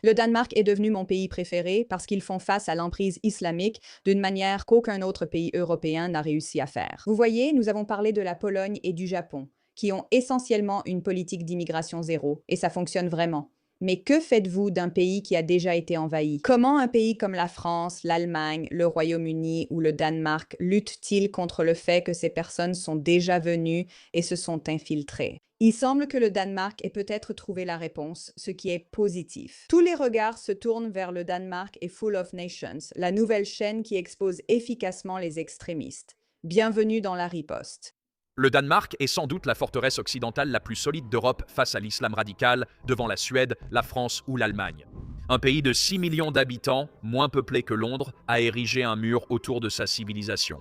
Le Danemark est devenu mon pays préféré parce qu'ils font face à l'emprise islamique d'une manière qu'aucun autre pays européen n'a réussi à faire. Vous voyez, nous avons parlé de la Pologne et du Japon, qui ont essentiellement une politique d'immigration zéro, et ça fonctionne vraiment. Mais que faites-vous d'un pays qui a déjà été envahi? Comment un pays comme la France, l'Allemagne, le Royaume-Uni ou le Danemark lutte-t-il contre le fait que ces personnes sont déjà venues et se sont infiltrées? Il semble que le Danemark ait peut-être trouvé la réponse, ce qui est positif. Tous les regards se tournent vers le Danemark et Full of Nations, la nouvelle chaîne qui expose efficacement les extrémistes. Bienvenue dans la riposte. Le Danemark est sans doute la forteresse occidentale la plus solide d'Europe face à l'islam radical, devant la Suède, la France ou l'Allemagne. Un pays de 6 millions d'habitants, moins peuplé que Londres, a érigé un mur autour de sa civilisation.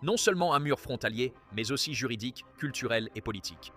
Non seulement un mur frontalier, mais aussi juridique, culturel et politique.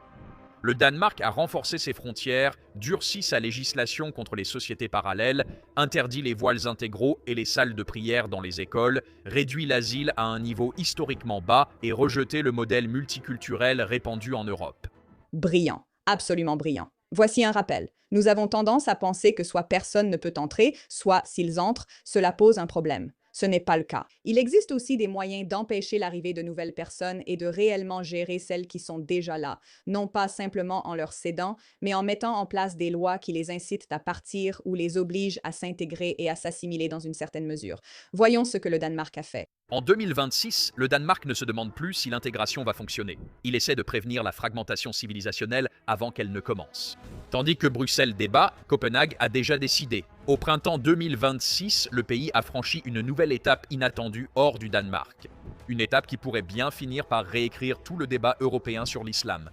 Le Danemark a renforcé ses frontières, durci sa législation contre les sociétés parallèles, interdit les voiles intégraux et les salles de prière dans les écoles, réduit l'asile à un niveau historiquement bas et rejeté le modèle multiculturel répandu en Europe. Brillant, absolument brillant. Voici un rappel. Nous avons tendance à penser que soit personne ne peut entrer, soit s'ils entrent, cela pose un problème. Ce n'est pas le cas. Il existe aussi des moyens d'empêcher l'arrivée de nouvelles personnes et de réellement gérer celles qui sont déjà là, non pas simplement en leur cédant, mais en mettant en place des lois qui les incitent à partir ou les obligent à s'intégrer et à s'assimiler dans une certaine mesure. Voyons ce que le Danemark a fait. En 2026, le Danemark ne se demande plus si l'intégration va fonctionner. Il essaie de prévenir la fragmentation civilisationnelle avant qu'elle ne commence. Tandis que Bruxelles débat, Copenhague a déjà décidé. Au printemps 2026, le pays a franchi une nouvelle étape inattendue hors du Danemark. Une étape qui pourrait bien finir par réécrire tout le débat européen sur l'islam.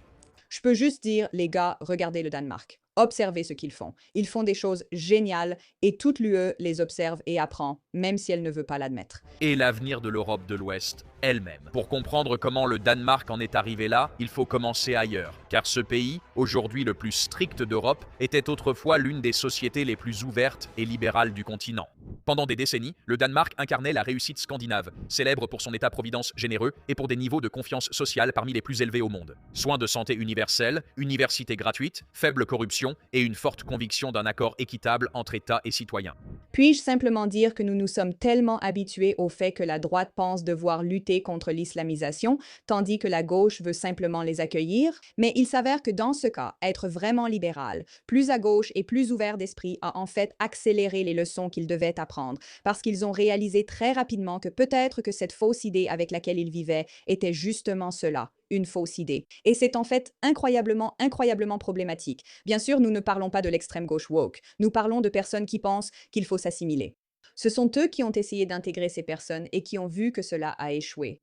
Je peux juste dire, les gars, regardez le Danemark. Observez ce qu'ils font. Ils font des choses géniales et toute l'UE les observe et apprend, même si elle ne veut pas l'admettre. Et l'avenir de l'Europe de l'Ouest elle-même. Pour comprendre comment le Danemark en est arrivé là, il faut commencer ailleurs. Car ce pays, aujourd'hui le plus strict d'Europe, était autrefois l'une des sociétés les plus ouvertes et libérales du continent. Pendant des décennies, le Danemark incarnait la réussite scandinave, célèbre pour son État-providence généreux et pour des niveaux de confiance sociale parmi les plus élevés au monde. Soins de santé universels, université gratuite, faible corruption et une forte conviction d'un accord équitable entre États et citoyens. Puis-je simplement dire que nous nous sommes tellement habitués au fait que la droite pense devoir lutter contre l'islamisation, tandis que la gauche veut simplement les accueillir? Mais il s'avère que dans ce cas, être vraiment libéral, plus à gauche et plus ouvert d'esprit a en fait accéléré les leçons qu'ils devaient apprendre, parce qu'ils ont réalisé très rapidement que peut-être que cette fausse idée avec laquelle ils vivaient était justement cela, une fausse idée. Et c'est en fait incroyablement, incroyablement problématique. Bien sûr, nous ne parlons pas de l'extrême gauche woke. Nous parlons de personnes qui pensent qu'il faut s'assimiler. Ce sont eux qui ont essayé d'intégrer ces personnes et qui ont vu que cela a échoué.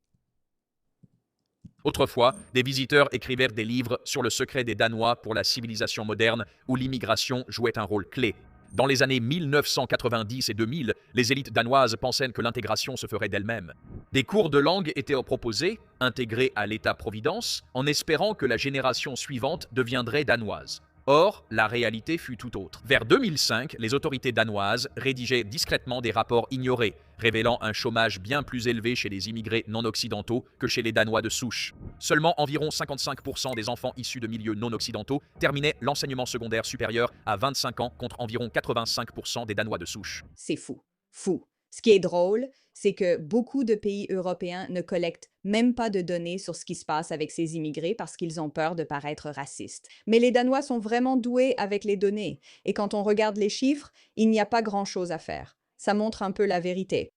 Autrefois, des visiteurs écrivaient des livres sur le secret des Danois pour la civilisation moderne où l'immigration jouait un rôle clé. Dans les années 1990 et 2000, les élites danoises pensaient que l'intégration se ferait d'elle-même. Des cours de langue étaient proposés, intégrés à l'État-providence, en espérant que la génération suivante deviendrait danoise. Or, la réalité fut tout autre. Vers 2005, les autorités danoises rédigeaient discrètement des rapports ignorés, révélant un chômage bien plus élevé chez les immigrés non occidentaux que chez les Danois de souche. Seulement environ 55% des enfants issus de milieux non occidentaux terminaient l'enseignement secondaire supérieur à 25 ans contre environ 85% des Danois de souche. C'est fou. Fou. Ce qui est drôle, c'est que beaucoup de pays européens ne collectent même pas de données sur ce qui se passe avec ces immigrés parce qu'ils ont peur de paraître racistes. Mais les Danois sont vraiment doués avec les données. Et quand on regarde les chiffres, il n'y a pas grand-chose à faire. Ça montre un peu la vérité.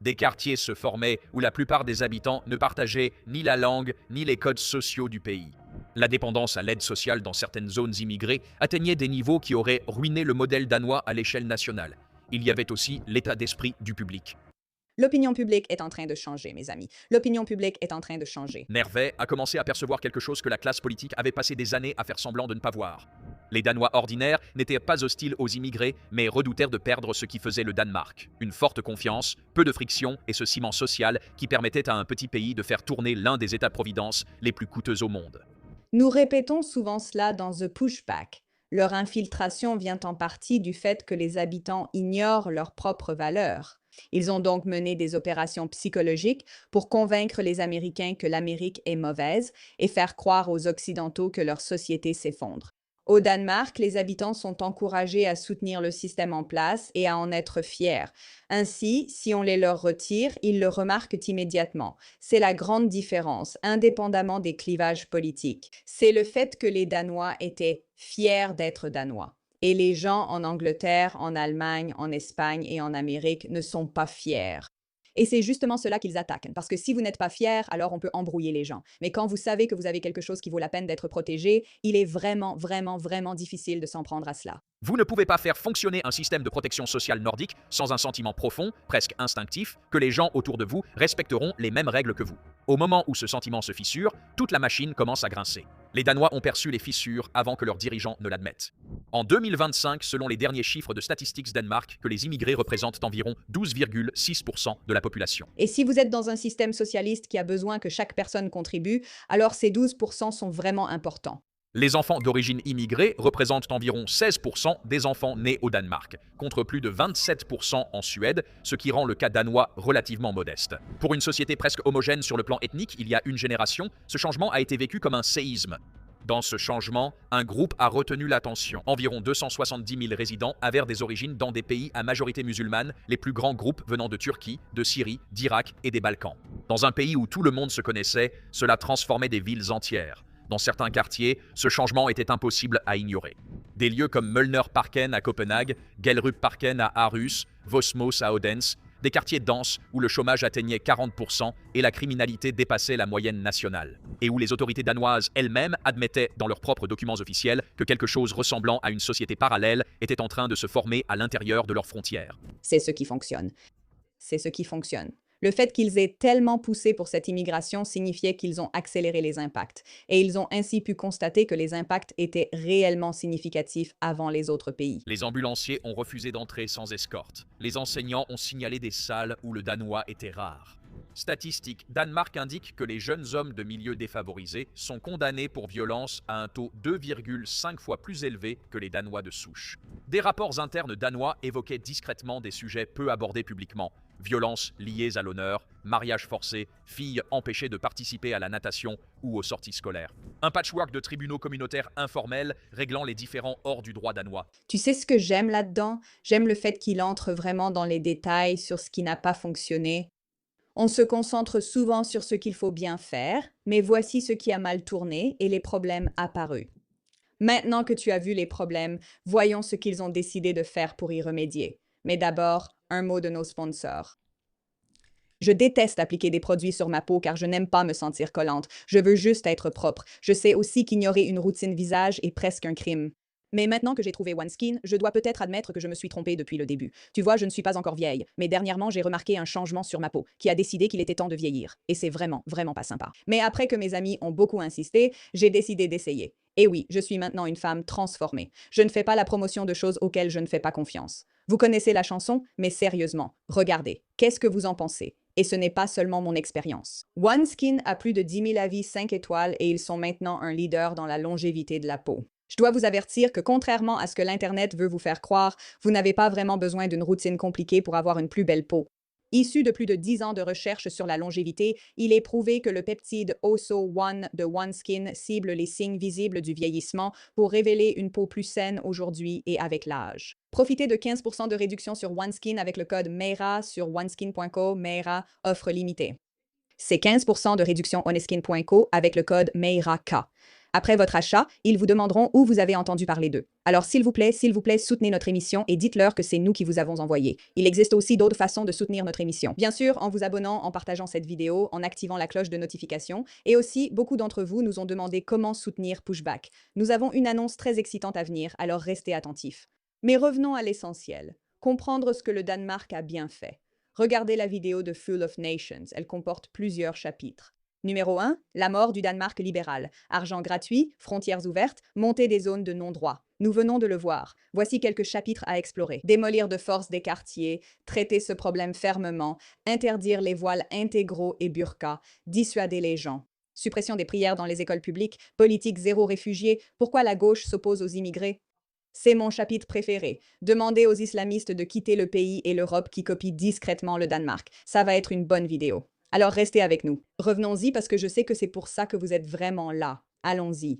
Des quartiers se formaient où la plupart des habitants ne partageaient ni la langue ni les codes sociaux du pays. La dépendance à l'aide sociale dans certaines zones immigrées atteignait des niveaux qui auraient ruiné le modèle danois à l'échelle nationale. Il y avait aussi l'état d'esprit du public. L'opinion publique est en train de changer, mes amis. L'opinion publique est en train de changer. Nervet a commencé à percevoir quelque chose que la classe politique avait passé des années à faire semblant de ne pas voir. Les Danois ordinaires n'étaient pas hostiles aux immigrés, mais redoutèrent de perdre ce qui faisait le Danemark. Une forte confiance, peu de friction et ce ciment social qui permettait à un petit pays de faire tourner l'un des États-providence les plus coûteux au monde. Nous répétons souvent cela dans The Pushback. Leur infiltration vient en partie du fait que les habitants ignorent leurs propres valeurs. Ils ont donc mené des opérations psychologiques pour convaincre les Américains que l'Amérique est mauvaise et faire croire aux Occidentaux que leur société s'effondre. Au Danemark, les habitants sont encouragés à soutenir le système en place et à en être fiers. Ainsi, si on les leur retire, ils le remarquent immédiatement. C'est la grande différence, indépendamment des clivages politiques. C'est le fait que les Danois étaient fiers d'être Danois. Et les gens en Angleterre, en Allemagne, en Espagne et en Amérique ne sont pas fiers. Et c'est justement cela qu'ils attaquent, parce que si vous n'êtes pas fier, alors on peut embrouiller les gens. Mais quand vous savez que vous avez quelque chose qui vaut la peine d'être protégé, il est vraiment, vraiment, vraiment difficile de s'en prendre à cela. Vous ne pouvez pas faire fonctionner un système de protection sociale nordique sans un sentiment profond, presque instinctif, que les gens autour de vous respecteront les mêmes règles que vous. Au moment où ce sentiment se fissure, toute la machine commence à grincer. Les Danois ont perçu les fissures avant que leurs dirigeants ne l'admettent. En 2025, selon les derniers chiffres de Statistics Denmark, que les immigrés représentent environ 12,6% de la population. Et si vous êtes dans un système socialiste qui a besoin que chaque personne contribue, alors ces 12% sont vraiment importants. Les enfants d'origine immigrée représentent environ 16% des enfants nés au Danemark, contre plus de 27% en Suède, ce qui rend le cas danois relativement modeste. Pour une société presque homogène sur le plan ethnique, il y a une génération, ce changement a été vécu comme un séisme. Dans ce changement, un groupe a retenu l'attention. Environ 270 000 résidents avèrent des origines dans des pays à majorité musulmane, les plus grands groupes venant de Turquie, de Syrie, d'Irak et des Balkans. Dans un pays où tout le monde se connaissait, cela transformait des villes entières. Dans certains quartiers, ce changement était impossible à ignorer. Des lieux comme Møllner-Parken à Copenhague, Gellerup-Parken à Aarhus, Vosmos à Odense, des quartiers denses où le chômage atteignait 40% et la criminalité dépassait la moyenne nationale, et où les autorités danoises elles-mêmes admettaient dans leurs propres documents officiels que quelque chose ressemblant à une société parallèle était en train de se former à l'intérieur de leurs frontières. C'est ce qui fonctionne. C'est ce qui fonctionne. Le fait qu'ils aient tellement poussé pour cette immigration signifiait qu'ils ont accéléré les impacts, et ils ont ainsi pu constater que les impacts étaient réellement significatifs avant les autres pays. Les ambulanciers ont refusé d'entrer sans escorte. Les enseignants ont signalé des salles où le danois était rare. Statistiques Danemark indiquent que les jeunes hommes de milieux défavorisés sont condamnés pour violence à un taux 2,5 fois plus élevé que les Danois de souche. Des rapports internes danois évoquaient discrètement des sujets peu abordés publiquement. Violences liées à l'honneur, mariage forcé, filles empêchées de participer à la natation ou aux sorties scolaires. Un patchwork de tribunaux communautaires informels réglant les différends hors du droit danois. Tu sais ce que j'aime là-dedans? J'aime le fait qu'il entre vraiment dans les détails sur ce qui n'a pas fonctionné. On se concentre souvent sur ce qu'il faut bien faire, mais voici ce qui a mal tourné et les problèmes apparus. Maintenant que tu as vu les problèmes, voyons ce qu'ils ont décidé de faire pour y remédier. Mais d'abord, un mot de nos sponsors. Je déteste appliquer des produits sur ma peau car je n'aime pas me sentir collante. Je veux juste être propre. Je sais aussi qu'ignorer une routine visage est presque un crime. Mais maintenant que j'ai trouvé OneSkin, je dois peut-être admettre que je me suis trompée depuis le début. Tu vois, je ne suis pas encore vieille, mais dernièrement, j'ai remarqué un changement sur ma peau qui a décidé qu'il était temps de vieillir. Et c'est vraiment, vraiment pas sympa. Mais après que mes amis ont beaucoup insisté, j'ai décidé d'essayer. Et oui, je suis maintenant une femme transformée. Je ne fais pas la promotion de choses auxquelles je ne fais pas confiance. Vous connaissez la chanson, mais sérieusement, regardez, qu'est-ce que vous en pensez? Et ce n'est pas seulement mon expérience. OneSkin a plus de 10 000 avis 5 étoiles et ils sont maintenant un leader dans la longévité de la peau. Je dois vous avertir que contrairement à ce que l'Internet veut vous faire croire, vous n'avez pas vraiment besoin d'une routine compliquée pour avoir une plus belle peau. Issu de plus de 10 ans de recherche sur la longévité, il est prouvé que le peptide OSO1 de OneSkin cible les signes visibles du vieillissement pour révéler une peau plus saine aujourd'hui et avec l'âge. Profitez de 15% de réduction sur OneSkin avec le code MEIRA sur oneskin.co, MEIRA, offre limitée. C'est 15% de réduction oneskin.co avec le code MEIRAK. Après votre achat, ils vous demanderont où vous avez entendu parler d'eux. Alors s'il vous plaît, soutenez notre émission et dites-leur que c'est nous qui vous avons envoyé. Il existe aussi d'autres façons de soutenir notre émission. Bien sûr, en vous abonnant, en partageant cette vidéo, en activant la cloche de notification. Et aussi, beaucoup d'entre vous nous ont demandé comment soutenir Pushback. Nous avons une annonce très excitante à venir, alors restez attentifs. Mais revenons à l'essentiel. Comprendre ce que le Danemark a bien fait. Regardez la vidéo de Full of Nations, elle comporte plusieurs chapitres. Numéro 1, la mort du Danemark libéral. Argent gratuit, frontières ouvertes, montée des zones de non-droit. Nous venons de le voir. Voici quelques chapitres à explorer. Démolir de force des quartiers, traiter ce problème fermement, interdire les voiles intégraux et burqa, dissuader les gens. Suppression des prières dans les écoles publiques, politique zéro réfugié, pourquoi la gauche s'oppose aux immigrés? C'est mon chapitre préféré. Demander aux islamistes de quitter le pays et l'Europe qui copie discrètement le Danemark. Ça va être une bonne vidéo. Alors restez avec nous. Revenons-y parce que je sais que c'est pour ça que vous êtes vraiment là. Allons-y.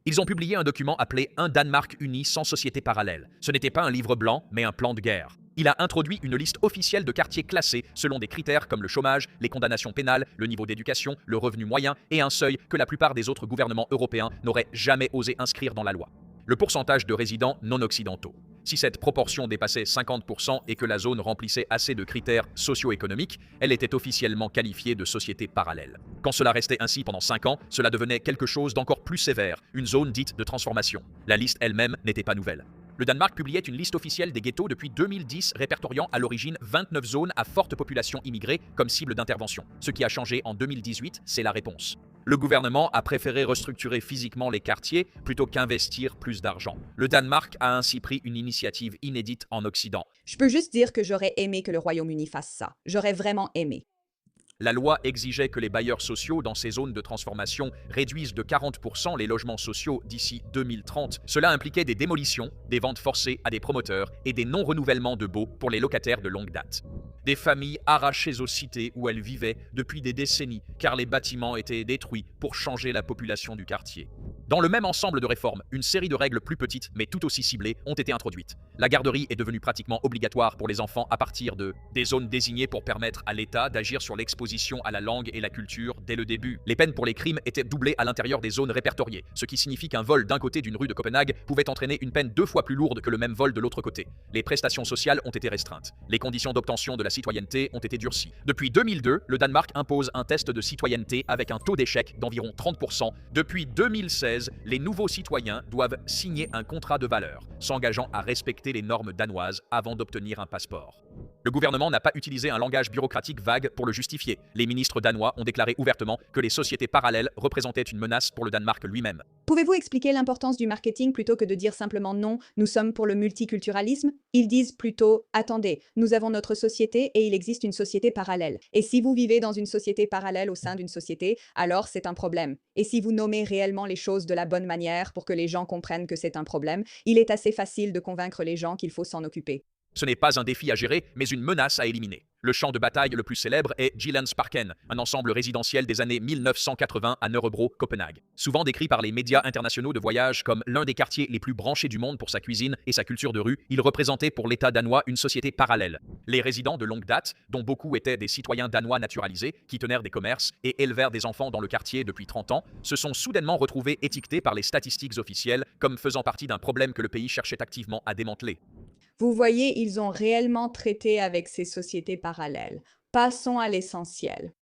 Ils ont publié un document appelé Un Danemark uni sans société parallèle. Ce n'était pas un livre blanc, mais un plan de guerre. Il a introduit une liste officielle de quartiers classés selon des critères comme le chômage, les condamnations pénales, le niveau d'éducation, le revenu moyen et un seuil que la plupart des autres gouvernements européens n'auraient jamais osé inscrire dans la loi. Le pourcentage de résidents non occidentaux. Si cette proportion dépassait 50% et que la zone remplissait assez de critères socio-économiques, elle était officiellement qualifiée de société parallèle. Quand cela restait ainsi pendant 5 ans, cela devenait quelque chose d'encore plus sévère, une zone dite de transformation. La liste elle-même n'était pas nouvelle. Le Danemark publiait une liste officielle des ghettos depuis 2010, répertoriant à l'origine 29 zones à forte population immigrée comme cible d'intervention. Ce qui a changé en 2018, c'est la réponse. Le gouvernement a préféré restructurer physiquement les quartiers plutôt qu'investir plus d'argent. Le Danemark a ainsi pris une initiative inédite en Occident. Je peux juste dire que j'aurais aimé que le Royaume-Uni fasse ça. J'aurais vraiment aimé. La loi exigeait que les bailleurs sociaux dans ces zones de transformation réduisent de 40% les logements sociaux d'ici 2030. Cela impliquait des démolitions, des ventes forcées à des promoteurs et des non-renouvellements de baux pour les locataires de longue date. Des familles arrachées aux cités où elles vivaient depuis des décennies car les bâtiments étaient détruits pour changer la population du quartier. Dans le même ensemble de réformes, une série de règles plus petites mais tout aussi ciblées ont été introduites. La garderie est devenue pratiquement obligatoire pour les enfants à partir des zones désignées pour permettre à l'État d'agir sur l'exposition à la langue et la culture dès le début. Les peines pour les crimes étaient doublées à l'intérieur des zones répertoriées, ce qui signifie qu'un vol d'un côté d'une rue de Copenhague pouvait entraîner une peine 2 fois plus lourde que le même vol de l'autre côté. Les prestations sociales ont été restreintes. Les conditions d'obtention de la citoyenneté ont été durcies. Depuis 2002, le Danemark impose un test de citoyenneté avec un taux d'échec d'environ 30%. Depuis 2016, les nouveaux citoyens doivent signer un contrat de valeur, s'engageant à respecter les normes danoises avant d'obtenir un passeport. Le gouvernement n'a pas utilisé un langage bureaucratique vague pour le justifier. Les ministres danois ont déclaré ouvertement que les sociétés parallèles représentaient une menace pour le Danemark lui-même. Pouvez-vous expliquer l'importance du marketing plutôt que de dire simplement non, nous sommes pour le multiculturalisme? Ils disent plutôt, attendez, nous avons notre société et il existe une société parallèle. Et si vous vivez dans une société parallèle au sein d'une société, alors c'est un problème. Et si vous nommez réellement les choses de la bonne manière pour que les gens comprennent que c'est un problème, il est assez facile de convaincre les gens qu'il faut s'en occuper. Ce n'est pas un défi à gérer, mais une menace à éliminer. Le champ de bataille le plus célèbre est Jyllandsparken, un ensemble résidentiel des années 1980 à Nørrebro, Copenhague. Souvent décrit par les médias internationaux de voyage comme l'un des quartiers les plus branchés du monde pour sa cuisine et sa culture de rue, il représentait pour l'État danois une société parallèle. Les résidents de longue date, dont beaucoup étaient des citoyens danois naturalisés, qui tenèrent des commerces et élevèrent des enfants dans le quartier depuis 30 ans, se sont soudainement retrouvés étiquetés par les statistiques officielles comme faisant partie d'un problème que le pays cherchait activement à démanteler. Vous voyez, ils ont réellement traité avec ces sociétés parallèles. Passons à l'essentiel.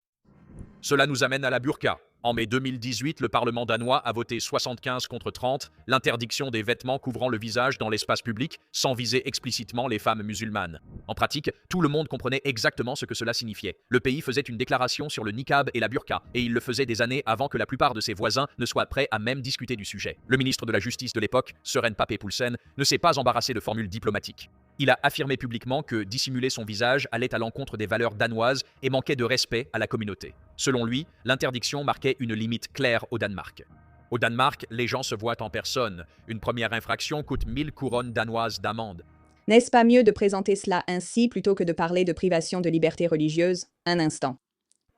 Cela nous amène à la burqa. En mai 2018, le Parlement danois a voté 75 contre 30 l'interdiction des vêtements couvrant le visage dans l'espace public sans viser explicitement les femmes musulmanes. En pratique, tout le monde comprenait exactement ce que cela signifiait. Le pays faisait une déclaration sur le niqab et la burqa, et il le faisait des années avant que la plupart de ses voisins ne soient prêts à même discuter du sujet. Le ministre de la Justice de l'époque, Søren Pape Poulsen, ne s'est pas embarrassé de formules diplomatiques. Il a affirmé publiquement que dissimuler son visage allait à l'encontre des valeurs danoises et manquait de respect à la communauté. Selon lui, l'interdiction marquait une limite claire au Danemark. Au Danemark, les gens se voient en personne. Une première infraction coûte 1000 couronnes danoises d'amende. N'est-ce pas mieux de présenter cela ainsi plutôt que de parler de privation de liberté religieuse? Un instant.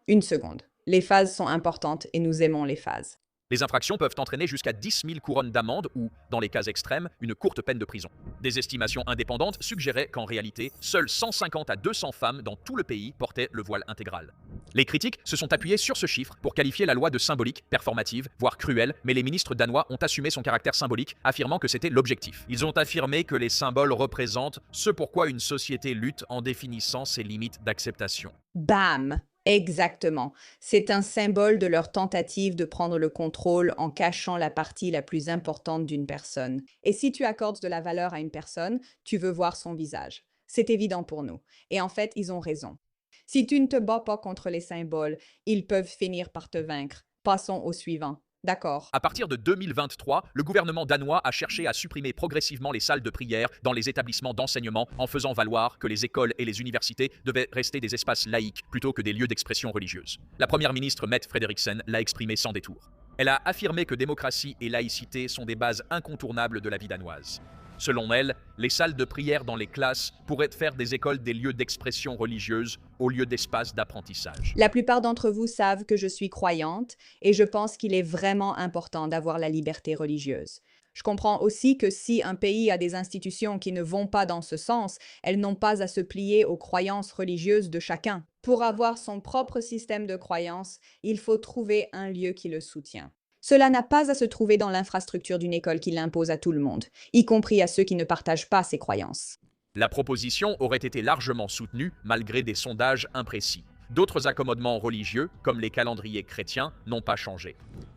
Une seconde. Les phases sont importantes et nous aimons les phases. Les infractions peuvent entraîner jusqu'à 10 000 couronnes d'amende ou, dans les cas extrêmes, une courte peine de prison. Des estimations indépendantes suggéraient qu'en réalité, seules 150 à 200 femmes dans tout le pays portaient le voile intégral. Les critiques se sont appuyées sur ce chiffre pour qualifier la loi de symbolique, performative, voire cruelle, mais les ministres danois ont assumé son caractère symbolique, affirmant que c'était l'objectif. Ils ont affirmé que les symboles représentent ce pourquoi une société lutte en définissant ses limites d'acceptation. Bam! Exactement. C'est un symbole de leur tentative de prendre le contrôle en cachant la partie la plus importante d'une personne. Et si tu accordes de la valeur à une personne, tu veux voir son visage. C'est évident pour nous. Et en fait, ils ont raison. Si tu ne te bats pas contre les symboles, ils peuvent finir par te vaincre. Passons au suivant. D'accord. À partir de 2023, le gouvernement danois a cherché à supprimer progressivement les salles de prière dans les établissements d'enseignement en faisant valoir que les écoles et les universités devaient rester des espaces laïques plutôt que des lieux d'expression religieuse. La première ministre Mette Frederiksen l'a exprimé sans détour. Elle a affirmé que démocratie et laïcité sont des bases incontournables de la vie danoise. Selon elle, les salles de prière dans les classes pourraient faire des écoles des lieux d'expression religieuse au lieu d'espaces d'apprentissage. La plupart d'entre vous savent que je suis croyante et je pense qu'il est vraiment important d'avoir la liberté religieuse. Je comprends aussi que si un pays a des institutions qui ne vont pas dans ce sens, elles n'ont pas à se plier aux croyances religieuses de chacun. Pour avoir son propre système de croyances, il faut trouver un lieu qui le soutient. Cela n'a pas à se trouver dans l'infrastructure d'une école qui l'impose à tout le monde, y compris à ceux qui ne partagent pas ses croyances. La proposition aurait été largement soutenue malgré des sondages imprécis. D'autres accommodements religieux, comme les calendriers chrétiens, n'ont pas changé.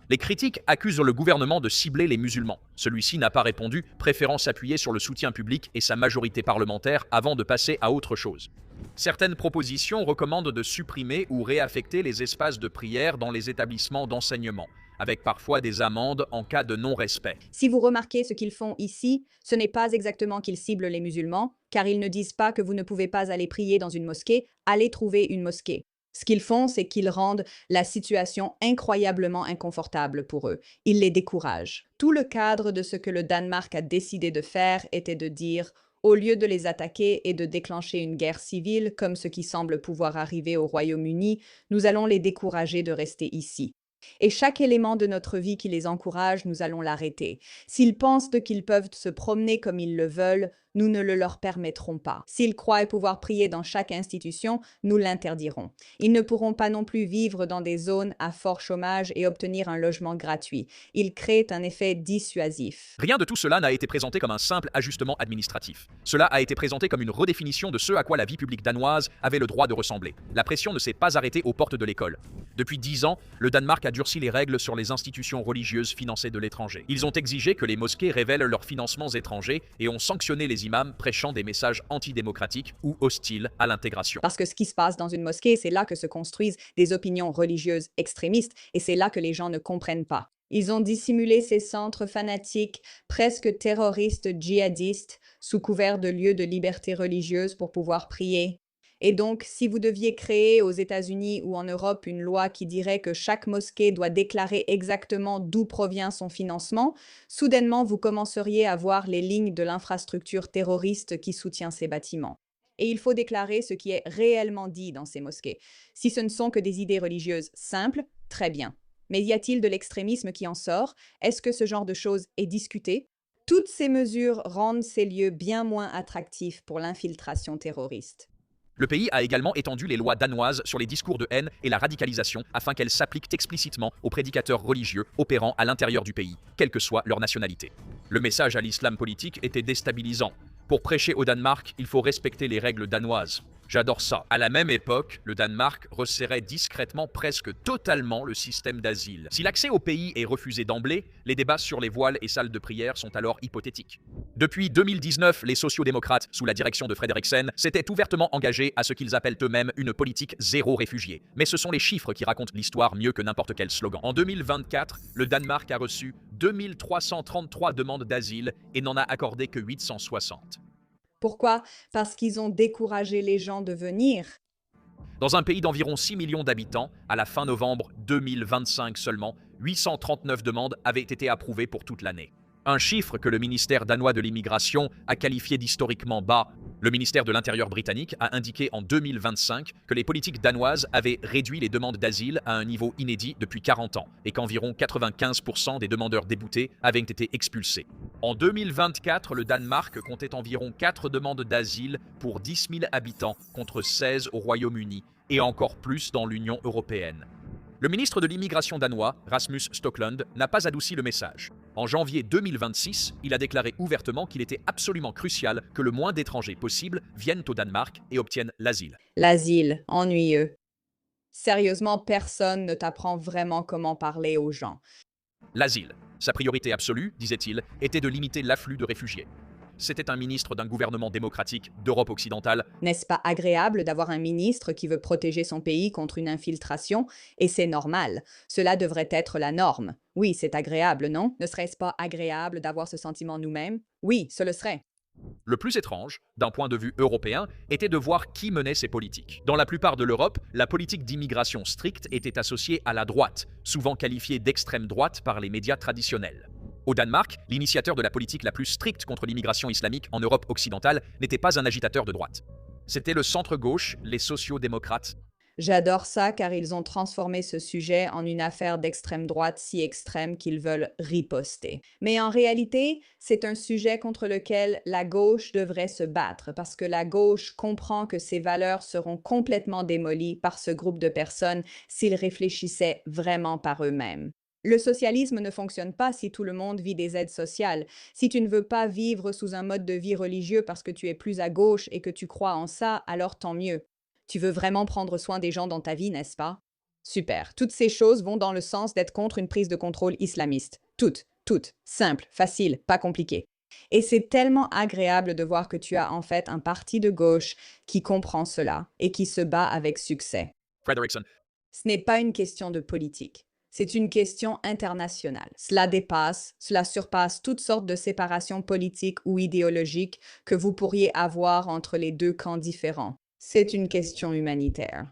Les critiques accusent le gouvernement de cibler les musulmans. Celui-ci n'a pas répondu, préférant s'appuyer sur le soutien public et sa majorité parlementaire avant de passer à autre chose. Certaines propositions recommandent de supprimer ou réaffecter les espaces de prière dans les établissements d'enseignement, avec parfois des amendes en cas de non-respect. Si vous remarquez ce qu'ils font ici, ce n'est pas exactement qu'ils ciblent les musulmans, car ils ne disent pas que vous ne pouvez pas aller prier dans une mosquée, allez trouver une mosquée. Ce qu'ils font, c'est qu'ils rendent la situation incroyablement inconfortable pour eux. Ils les découragent. Tout le cadre de ce que le Danemark a décidé de faire était de dire au lieu de les attaquer et de déclencher une guerre civile, comme ce qui semble pouvoir arriver au Royaume-Uni, nous allons les décourager de rester ici. Et chaque élément de notre vie qui les encourage, nous allons l'arrêter. S'ils pensent qu'ils peuvent se promener comme ils le veulent, nous ne le leur permettrons pas. S'ils croient pouvoir prier dans chaque institution, nous l'interdirons. Ils ne pourront pas non plus vivre dans des zones à fort chômage et obtenir un logement gratuit. Ils créent un effet dissuasif. Rien de tout cela n'a été présenté comme un simple ajustement administratif. Cela a été présenté comme une redéfinition de ce à quoi la vie publique danoise avait le droit de ressembler. La pression ne s'est pas arrêtée aux portes de l'école. Depuis 10 ans, le Danemark a durci les règles sur les institutions religieuses financées de l'étranger. Ils ont exigé que les mosquées révèlent leurs financements étrangers et ont sanctionné les imams prêchant des messages antidémocratiques ou hostiles à l'intégration. Parce que ce qui se passe dans une mosquée, c'est là que se construisent des opinions religieuses extrémistes et c'est là que les gens ne comprennent pas. Ils ont dissimulé ces centres fanatiques, presque terroristes djihadistes, sous couvert de lieux de liberté religieuse pour pouvoir prier. Et donc, si vous deviez créer aux États-Unis ou en Europe une loi qui dirait que chaque mosquée doit déclarer exactement d'où provient son financement, soudainement vous commenceriez à voir les lignes de l'infrastructure terroriste qui soutient ces bâtiments. Et il faut déclarer ce qui est réellement dit dans ces mosquées. Si ce ne sont que des idées religieuses simples, très bien. Mais y a-t-il de l'extrémisme qui en sort? Est-ce que ce genre de choses est discuté? Toutes ces mesures rendent ces lieux bien moins attractifs pour l'infiltration terroriste. Le pays a également étendu les lois danoises sur les discours de haine et la radicalisation afin qu'elles s'appliquent explicitement aux prédicateurs religieux opérant à l'intérieur du pays, quelle que soit leur nationalité. Le message à l'islam politique était déstabilisant. Pour prêcher au Danemark, il faut respecter les règles danoises. J'adore ça. À la même époque, le Danemark resserrait discrètement presque totalement le système d'asile. Si l'accès au pays est refusé d'emblée, les débats sur les voiles et salles de prière sont alors hypothétiques. Depuis 2019, les sociodémocrates, sous la direction de Frederiksen, s'étaient ouvertement engagés à ce qu'ils appellent eux-mêmes une politique zéro réfugié. Mais ce sont les chiffres qui racontent l'histoire mieux que n'importe quel slogan. En 2024, le Danemark a reçu 2333 demandes d'asile et n'en a accordé que 860. Pourquoi? Parce qu'ils ont découragé les gens de venir. Dans un pays d'environ 6 millions d'habitants, à la fin novembre 2025 seulement, 839 demandes avaient été approuvées pour toute l'année. Un chiffre que le ministère danois de l'immigration a qualifié d'historiquement bas. Le ministère de l'Intérieur britannique a indiqué en 2025 que les politiques danoises avaient réduit les demandes d'asile à un niveau inédit depuis 40 ans et qu'environ 95% des demandeurs déboutés avaient été expulsés. En 2024, le Danemark comptait environ 4 demandes d'asile pour 10 000 habitants contre 16 au Royaume-Uni et encore plus dans l'Union européenne. Le ministre de l'immigration danois, Rasmus Stoklund, n'a pas adouci le message. En janvier 2026, il a déclaré ouvertement qu'il était absolument crucial que le moins d'étrangers possible viennent au Danemark et obtiennent l'asile. L'asile, ennuyeux. Sérieusement, personne ne t'apprend vraiment comment parler aux gens. L'asile. Sa priorité absolue, disait-il, était de limiter l'afflux de réfugiés. C'était un ministre d'un gouvernement démocratique d'Europe occidentale. N'est-ce pas agréable d'avoir un ministre qui veut protéger son pays contre une infiltration? Et c'est normal. Cela devrait être la norme. Oui, c'est agréable, non? Ne serait-ce pas agréable d'avoir ce sentiment nous-mêmes? Oui, ce le serait. Le plus étrange, d'un point de vue européen, était de voir qui menait ces politiques. Dans la plupart de l'Europe, la politique d'immigration stricte était associée à la droite, souvent qualifiée d'extrême droite par les médias traditionnels. Au Danemark, l'initiateur de la politique la plus stricte contre l'immigration islamique en Europe occidentale n'était pas un agitateur de droite. C'était le centre-gauche, les sociaux-démocrates. J'adore ça car ils ont transformé ce sujet en une affaire d'extrême droite si extrême qu'ils veulent riposter. Mais en réalité, c'est un sujet contre lequel la gauche devrait se battre parce que la gauche comprend que ses valeurs seront complètement démolies par ce groupe de personnes s'ils réfléchissaient vraiment par eux-mêmes. Le socialisme ne fonctionne pas si tout le monde vit des aides sociales. Si tu ne veux pas vivre sous un mode de vie religieux parce que tu es plus à gauche et que tu crois en ça, alors tant mieux. Tu veux vraiment prendre soin des gens dans ta vie, n'est-ce pas? Super. Toutes ces choses vont dans le sens d'être contre une prise de contrôle islamiste. Toutes, toutes. Simple, facile, pas compliqué. Et c'est tellement agréable de voir que tu as en fait un parti de gauche qui comprend cela et qui se bat avec succès. Frederiksen. Ce n'est pas une question de politique. C'est une question internationale. Cela surpasse toutes sortes de séparations politiques ou idéologiques que vous pourriez avoir entre les deux camps différents. C'est une question humanitaire.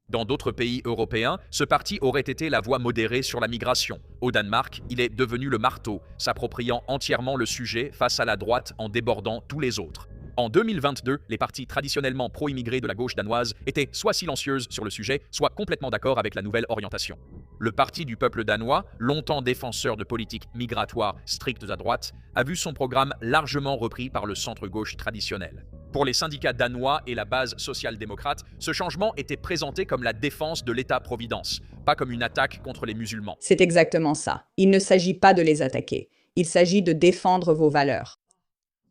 Dans d'autres pays européens, ce parti aurait été la voie modérée sur la migration. Au Danemark, il est devenu le marteau, s'appropriant entièrement le sujet face à la droite en débordant tous les autres. En 2022, les partis traditionnellement pro-immigrés de la gauche danoise étaient soit silencieuses sur le sujet, soit complètement d'accord avec la nouvelle orientation. Le Parti du peuple danois, longtemps défenseur de politiques migratoires strictes à droite, a vu son programme largement repris par le centre-gauche traditionnel. Pour les syndicats danois et la base social-démocrate, ce changement était présenté comme la défense de l'État-providence, pas comme une attaque contre les musulmans. C'est exactement ça. Il ne s'agit pas de les attaquer. Il s'agit de défendre vos valeurs.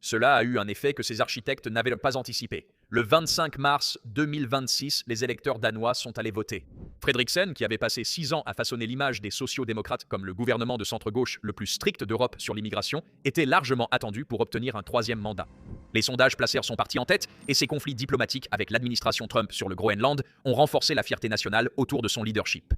Cela a eu un effet que ces architectes n'avaient pas anticipé. Le 25 mars 2026, les électeurs danois sont allés voter. Frederiksen, qui avait passé 6 ans à façonner l'image des sociaux-démocrates comme le gouvernement de centre-gauche le plus strict d'Europe sur l'immigration, était largement attendu pour obtenir un 3e mandat. Les sondages placèrent son parti en tête et ses conflits diplomatiques avec l'administration Trump sur le Groenland ont renforcé la fierté nationale autour de son leadership.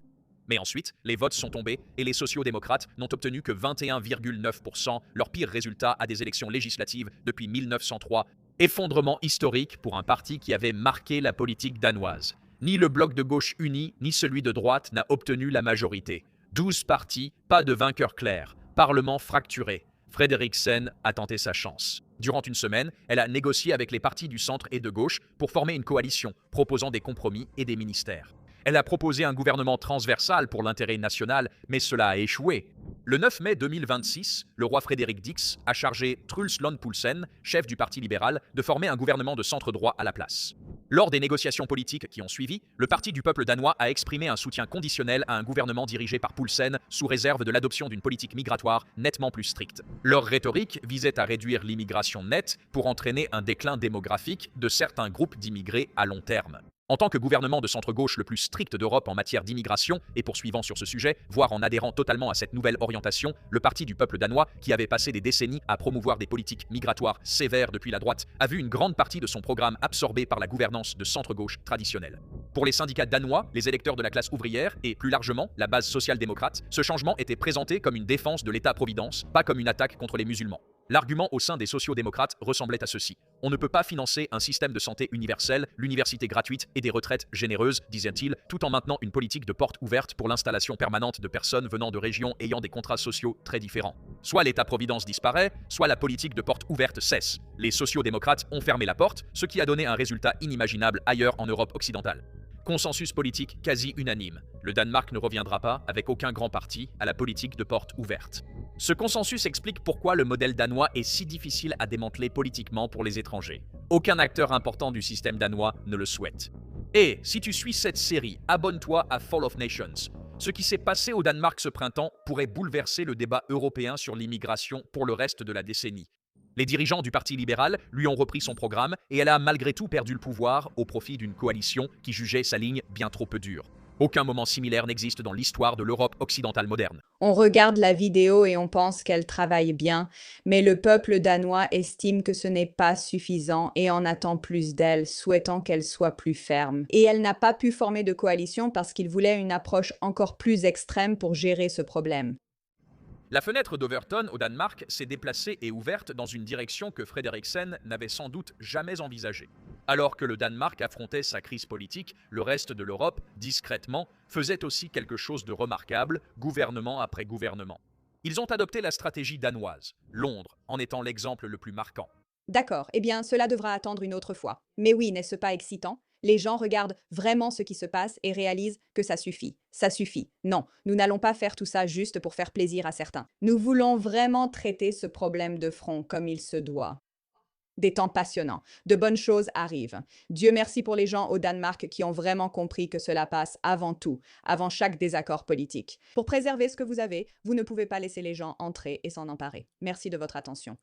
Mais ensuite, les votes sont tombés et les sociaux-démocrates n'ont obtenu que 21,9%, leur pire résultat à des élections législatives depuis 1903. Effondrement historique pour un parti qui avait marqué la politique danoise. Ni le bloc de gauche uni, ni celui de droite n'a obtenu la majorité. 12 partis, pas de vainqueur clair. Parlement fracturé. Frederiksen a tenté sa chance. Durant une semaine, elle a négocié avec les partis du centre et de gauche pour former une coalition, proposant des compromis et des ministères. Elle a proposé un gouvernement transversal pour l'intérêt national, mais cela a échoué. Le 9 mai 2026, le roi Frédéric X a chargé Truls Lund Poulsen, chef du Parti libéral, de former un gouvernement de centre-droit à la place. Lors des négociations politiques qui ont suivi, le Parti du peuple danois a exprimé un soutien conditionnel à un gouvernement dirigé par Poulsen sous réserve de l'adoption d'une politique migratoire nettement plus stricte. Leur rhétorique visait à réduire l'immigration nette pour entraîner un déclin démographique de certains groupes d'immigrés à long terme. En tant que gouvernement de centre-gauche le plus strict d'Europe en matière d'immigration, et poursuivant sur ce sujet, voire en adhérant totalement à cette nouvelle orientation, le Parti du peuple danois, qui avait passé des décennies à promouvoir des politiques migratoires sévères depuis la droite, a vu une grande partie de son programme absorbé par la gouvernance de centre-gauche traditionnelle. Pour les syndicats danois, les électeurs de la classe ouvrière et, plus largement, la base social-démocrate, ce changement était présenté comme une défense de l'État-providence, pas comme une attaque contre les musulmans. L'argument au sein des sociaux-démocrates ressemblait à ceci. On ne peut pas financer un système de santé universel, l'université gratuite et des retraites généreuses, disait-il, tout en maintenant une politique de porte ouverte pour l'installation permanente de personnes venant de régions ayant des contrats sociaux très différents. Soit l'État-providence disparaît, soit la politique de porte ouverte cesse. Les sociaux-démocrates ont fermé la porte, ce qui a donné un résultat inimaginable ailleurs en Europe occidentale. Consensus politique quasi unanime. Le Danemark ne reviendra pas, avec aucun grand parti, à la politique de porte ouverte. Ce consensus explique pourquoi le modèle danois est si difficile à démanteler politiquement pour les étrangers. Aucun acteur important du système danois ne le souhaite. Et si tu suis cette série, abonne-toi à Fall of Nations. Ce qui s'est passé au Danemark ce printemps pourrait bouleverser le débat européen sur l'immigration pour le reste de la décennie. Les dirigeants du Parti libéral lui ont repris son programme et elle a malgré tout perdu le pouvoir au profit d'une coalition qui jugeait sa ligne bien trop peu dure. Aucun moment similaire n'existe dans l'histoire de l'Europe occidentale moderne. On regarde la vidéo et on pense qu'elle travaille bien, mais le peuple danois estime que ce n'est pas suffisant et en attend plus d'elle, souhaitant qu'elle soit plus ferme. Et elle n'a pas pu former de coalition parce qu'il voulait une approche encore plus extrême pour gérer ce problème. La fenêtre d'Overton au Danemark s'est déplacée et ouverte dans une direction que Frederiksen n'avait sans doute jamais envisagée. Alors que le Danemark affrontait sa crise politique, le reste de l'Europe, discrètement, faisait aussi quelque chose de remarquable, gouvernement après gouvernement. Ils ont adopté la stratégie danoise, Londres en étant l'exemple le plus marquant. D'accord, eh bien, cela devra attendre une autre fois. Mais oui, n'est-ce pas excitant? Les gens regardent vraiment ce qui se passe et réalisent que ça suffit. Ça suffit. Non, nous n'allons pas faire tout ça juste pour faire plaisir à certains. Nous voulons vraiment traiter ce problème de front comme il se doit. Des temps passionnants. De bonnes choses arrivent. Dieu merci pour les gens au Danemark qui ont vraiment compris que cela passe avant tout, avant chaque désaccord politique. Pour préserver ce que vous avez, vous ne pouvez pas laisser les gens entrer et s'en emparer. Merci de votre attention.